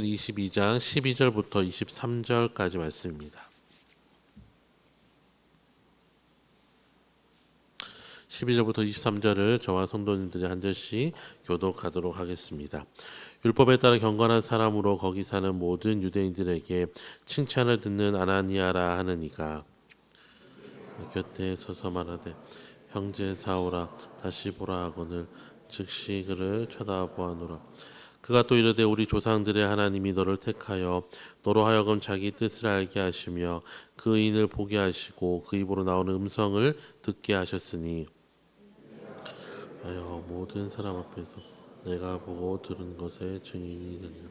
22장 12절부터 23절까지 말씀입니다. 12절부터 23절을 저와 성도님들이 한 절씩 교독하도록 하겠습니다. 율법에 따라 경건한 사람으로 거기 사는 모든 유대인들에게 칭찬을 듣는 아나니아라 하는 이가 곁에 서서 말하되 형제 사오라 다시 보라 하거늘 즉시 그를 쳐다보아노라. 그가 또 이르되 우리 조상들의 하나님이 너를 택하여 너로 하여금 자기 뜻을 알게 하시며 그 의인을 보게 하시고 그 입으로 나오는 음성을 듣게 하셨으니 모든 사람 앞에서 내가 보고 들은 것의 증인이 되리라.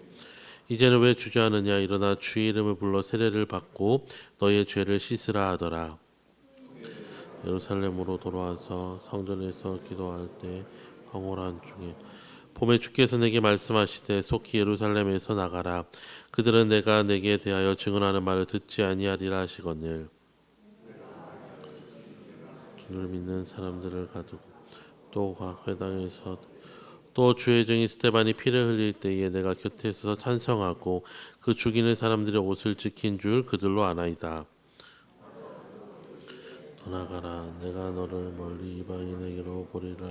이제는 왜 주저하느냐. 일어나 주의 이름을 불러 세례를 받고 너의 죄를 씻으라 하더라. 예루살렘으로 돌아와서 성전에서 기도할 때 황홀한 중에 봄에 주께서 내게 말씀하시되 속히 예루살렘에서 나가라. 그들은 내가 내게 대하여 증언하는 말을 듣지 아니하리라 하시거늘. 주를 믿는 사람들을 가두고 또 각 회당에서 또 주의 증인 스데반이 피를 흘릴 때에 내가 곁에 있어서 찬성하고 그 죽이는 사람들의 옷을 지킨 줄 그들로 아나이다. 떠나가라. 내가 너를 멀리 이방인에게로 보리라.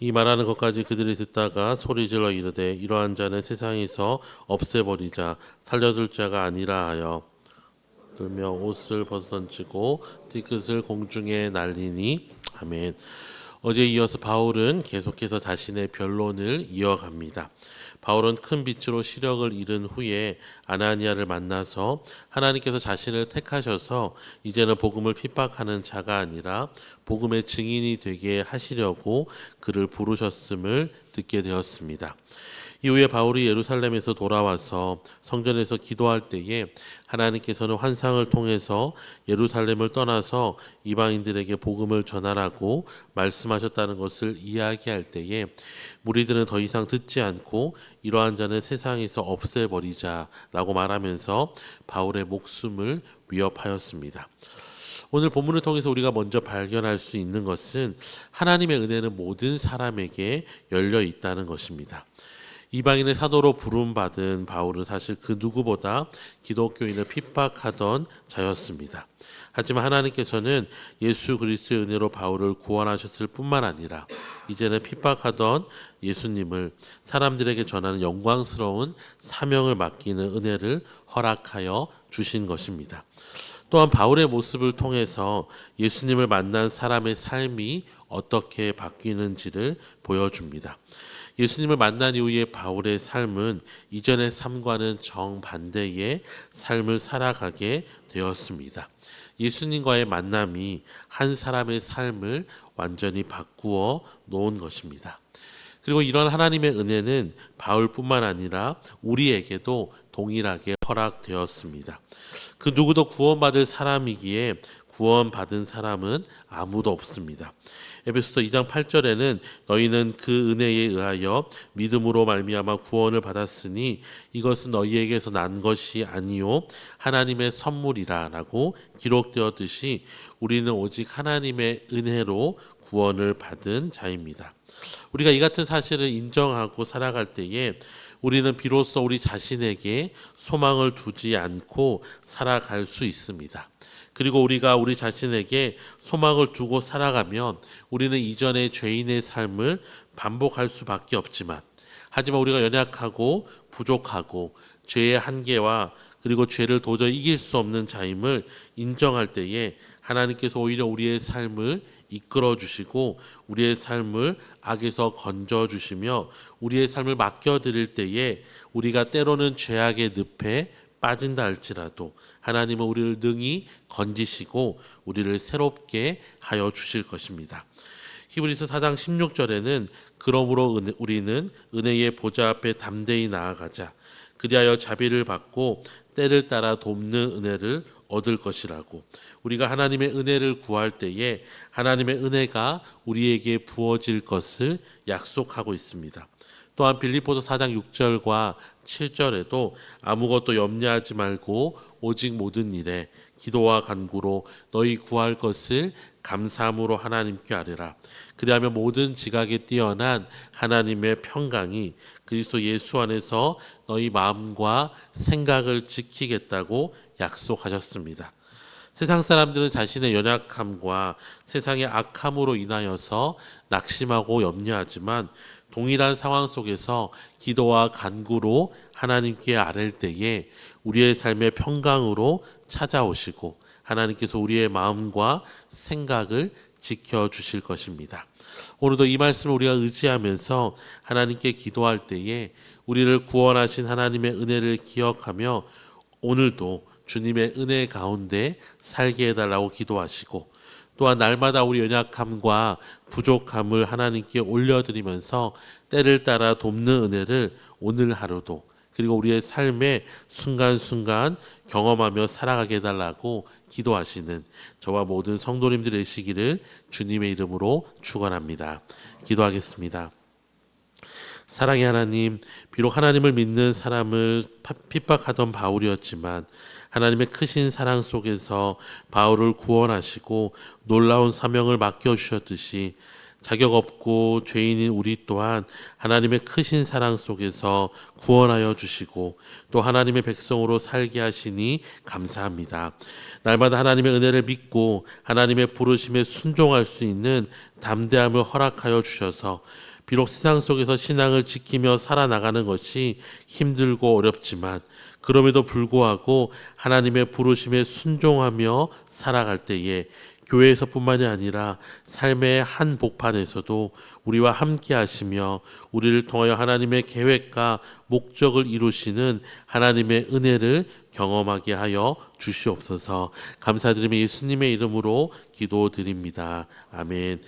이 말하는 것까지 그들이 듣다가 소리질러 이르되 이러한 자는 세상에서 없애버리자. 살려둘 자가 아니라 하여 들며 옷을 벗어던지고 뒤끝을 공중에 날리니. 아멘. 어제 이어서 바울은 계속해서 자신의 변론을 이어갑니다. 바울은 큰 빛으로 시력을 잃은 후에 아나니아를 만나서 하나님께서 자신을 택하셔서 이제는 복음을 핍박하는 자가 아니라 복음의 증인이 되게 하시려고 그를 부르셨음을 듣게 되었습니다. 이후에 바울이 예루살렘에서 돌아와서 성전에서 기도할 때에 하나님께서는 환상을 통해서 예루살렘을 떠나서 이방인들에게 복음을 전하라고 말씀하셨다는 것을 이야기할 때에 무리들은 더 이상 듣지 않고 이러한 자는 세상에서 없애버리자라고 말하면서 바울의 목숨을 위협하였습니다. 오늘 본문을 통해서 우리가 먼저 발견할 수 있는 것은 하나님의 은혜는 모든 사람에게 열려 있다는 것입니다. 이방인의 사도로 부름받은 바울은 사실 그 누구보다 기독교인을 핍박하던 자였습니다. 하지만 하나님께서는 예수 그리스도의 은혜로 바울을 구원하셨을 뿐만 아니라 이제는 핍박하던 예수님을 사람들에게 전하는 영광스러운 사명을 맡기는 은혜를 허락하여 주신 것입니다. 또한 바울의 모습을 통해서 예수님을 만난 사람의 삶이 어떻게 바뀌는지를 보여줍니다. 예수님을 만난 이후에 바울의 삶은 이전의 삶과는 정반대의 삶을 살아가게 되었습니다. 예수님과의 만남이 한 사람의 삶을 완전히 바꾸어 놓은 것입니다. 그리고 이런 하나님의 은혜는 바울뿐만 아니라 우리에게도 동일하게 허락되었습니다. 그 누구도 구원받을 사람이기에 구원받은 사람은 아무도 없습니다. 에베소서 2장 8절에는 너희는 그 은혜에 의하여 믿음으로 말미암아 구원을 받았으니 이것은 너희에게서 난 것이 아니요 하나님의 선물이라라고 기록되었듯이 우리는 오직 하나님의 은혜로 구원을 받은 자입니다. 우리가 이 같은 사실을 인정하고 살아갈 때에 우리는 비로소 우리 자신에게 소망을 두지 않고 살아갈 수 있습니다. 그리고 우리가 우리 자신에게 소망을 두고 살아가면 우리는 이전의 죄인의 삶을 반복할 수밖에 없지만 하지만 우리가 연약하고 부족하고 죄의 한계와 그리고 죄를 도저히 이길 수 없는 자임을 인정할 때에 하나님께서 오히려 우리의 삶을 이끌어 주시고 우리의 삶을 악에서 건져 주시며 우리의 삶을 맡겨드릴 때에 우리가 때로는 죄악의 늪에 빠진다 할지라도 하나님은 우리를 능히 건지시고 우리를 새롭게 하여 주실 것입니다. 히브리서 4장 16절에는 그러므로 우리는 은혜의 보좌 앞에 담대히 나아가자. 그리하여 자비를 받고 때를 따라 돕는 은혜를 얻을 것이라고. 우리가 하나님의 은혜를 구할 때에 하나님의 은혜가 우리에게 부어질 것을 약속하고 있습니다. 또한 빌립보서 4장 6절과 7절에도 아무것도 염려하지 말고 오직 모든 일에 기도와 간구로 너희 구할 것을 감사함으로 하나님께 아뢰라. 그리하면 모든 지각에 뛰어난 하나님의 평강이 그리스도 예수 안에서 너희 마음과 생각을 지키겠다고 약속하셨습니다. 세상 사람들은 자신의 연약함과 세상의 악함으로 인하여서 낙심하고 염려하지만 동일한 상황 속에서 기도와 간구로 하나님께 아랠 때에 우리의 삶의 평강으로 찾아오시고 하나님께서 우리의 마음과 생각을 지켜주실 것입니다. 오늘도 이 말씀을 우리가 의지하면서 하나님께 기도할 때에 우리를 구원하신 하나님의 은혜를 기억하며 오늘도 주님의 은혜 가운데 살게 해달라고 기도하시고 또한 날마다 우리 연약함과 부족함을 하나님께 올려드리면서 때를 따라 돕는 은혜를 오늘 하루도 그리고 우리의 삶의 순간순간 경험하며 살아가게 해달라고 기도하시는 저와 모든 성도님들 되시기를 주님의 이름으로 축원합니다. 기도하겠습니다. 사랑의 하나님, 비록 하나님을 믿는 사람을 핍박하던 바울이었지만 하나님의 크신 사랑 속에서 바울을 구원하시고 놀라운 사명을 맡겨주셨듯이 자격 없고 죄인인 우리 또한 하나님의 크신 사랑 속에서 구원하여 주시고 또 하나님의 백성으로 살게 하시니 감사합니다. 날마다 하나님의 은혜를 믿고 하나님의 부르심에 순종할 수 있는 담대함을 허락하여 주셔서 비록 세상 속에서 신앙을 지키며 살아나가는 것이 힘들고 어렵지만 그럼에도 불구하고 하나님의 부르심에 순종하며 살아갈 때에 교회에서뿐만이 아니라 삶의 한 복판에서도 우리와 함께 하시며 우리를 통하여 하나님의 계획과 목적을 이루시는 하나님의 은혜를 경험하게 하여 주시옵소서. 감사드리며 예수님의 이름으로 기도드립니다. 아멘.